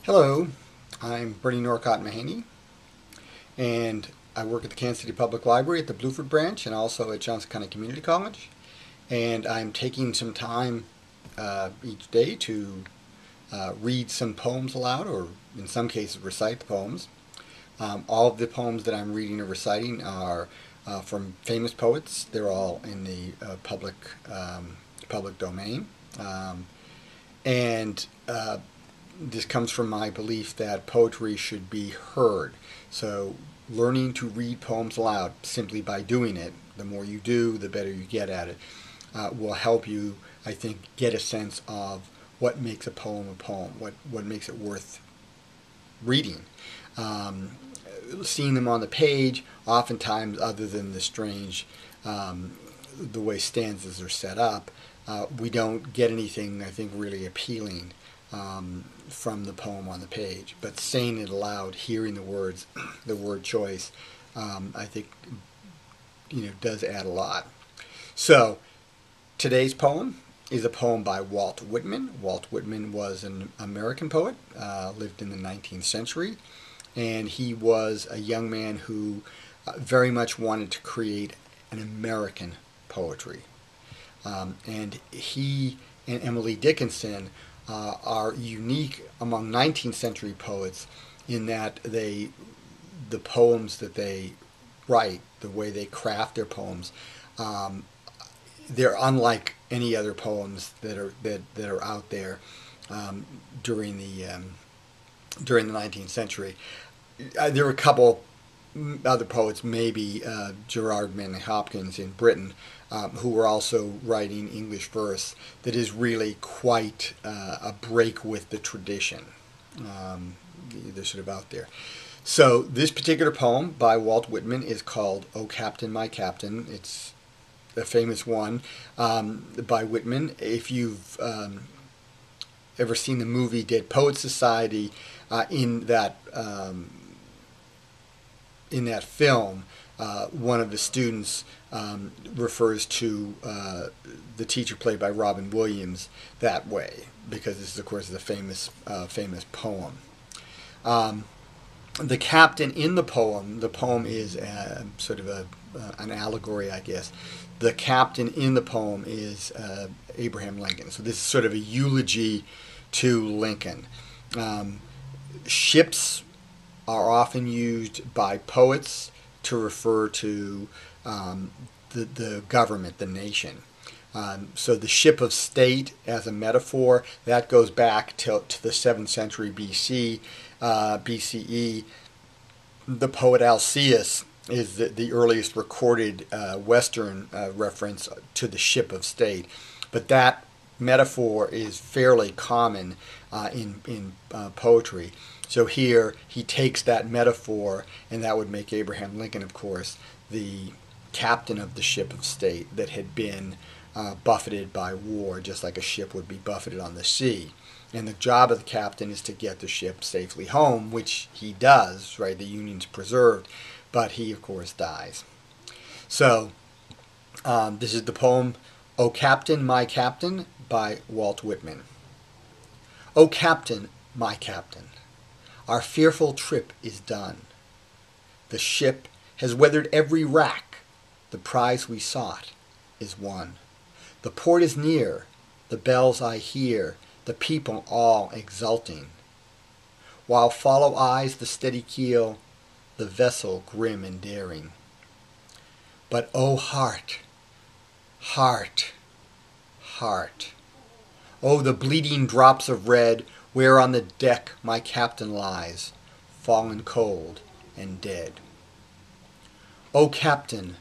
Hello, I'm Bernie Norcott-Mahany, and I work at the Kansas City Public Library at the Bluford branch and also at Johnson County Community College. And I'm taking some time each day to read some poems aloud, or in some cases recite the poems. All of the poems that I'm reading or reciting are from famous poets. They're all in the public domain. And this comes from my belief that poetry should be heard. So learning to read poems aloud simply by doing it, the more you do, the better you get at it, will help you, I think, get a sense of what makes a poem, what makes it worth reading. Seeing them on the page, oftentimes, other than the strange, the way stanzas are set up, we don't get anything, I think, really appealing from the poem on the page. But saying it aloud, hearing the words, the word choice, I think, does add a lot. So today's poem is a poem by Walt Whitman. Walt Whitman was an American poet, lived in the 19th century, and he was a young man who very much wanted to create an American poetry. And he and Emily Dickinson are unique among 19th century poets in that the poems that they write, the way they craft their poems, they're unlike any other poems that are out there during the 19th century. There were a couple other poets, maybe Gerard Manley Hopkins in Britain, who were also writing English verse that is really quite a break with the tradition. They're sort of out there. So this particular poem by Walt Whitman is called "O Captain, My Captain." It's a famous one by Whitman. If you've ever seen the movie Dead Poets Society, in that film, one of the students refers to the teacher played by Robin Williams that way, because this is, of course, a famous poem. The captain in the poem is sort of an allegory, I guess. The captain in the poem is Abraham Lincoln. So this is sort of a eulogy to Lincoln. Ships are often used by poets to refer to the government, the nation. So the ship of state as a metaphor, that goes back to the 7th century BCE. The poet Alcaeus is the earliest recorded Western reference to the ship of state. But that metaphor is fairly common in poetry. So here he takes that metaphor, and that would make Abraham Lincoln, of course, the captain of the ship of state that had been buffeted by war, just like a ship would be buffeted on the sea. And the job of the captain is to get the ship safely home, which he does, right? The Union's preserved, but he, of course, dies. So this is the poem, "O Captain, My Captain," by Walt Whitman. O Captain, my captain, our fearful trip is done. The ship has weathered every rack. The prize we sought is won. The port is near. The bells I hear. The people all exulting. While follow eyes the steady keel, the vessel grim and daring. But O heart, heart, heart, oh, the bleeding drops of red where on the deck my captain lies, fallen cold and dead. O captain,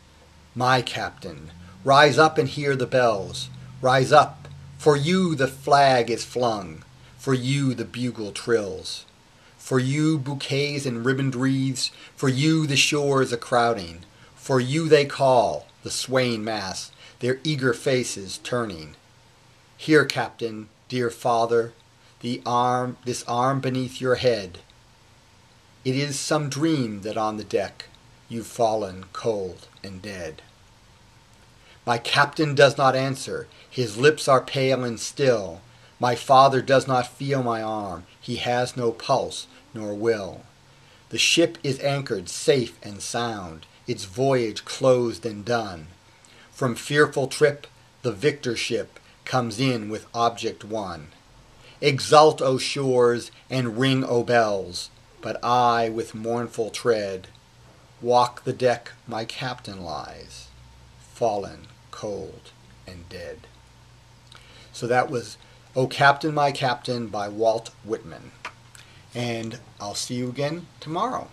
my captain, rise up and hear the bells. Rise up, for you the flag is flung, for you the bugle trills. For you bouquets and ribboned wreaths, for you the shores a crowding. For you they call, the swaying mass, their eager faces turning. Here, captain, dear father, this arm beneath your head. It is some dream that on the deck you've fallen cold and dead. My captain does not answer, his lips are pale and still, My father does not feel my arm, he has no pulse nor will. The ship is anchored safe and sound, its voyage closed and done. From fearful trip the victor ship comes in with object won. Exult, O shores, and ring, O bells, but I, with mournful tread, walk the deck my captain lies, fallen, cold, and dead. So that was O Captain, My Captain by Walt Whitman. And I'll see you again tomorrow.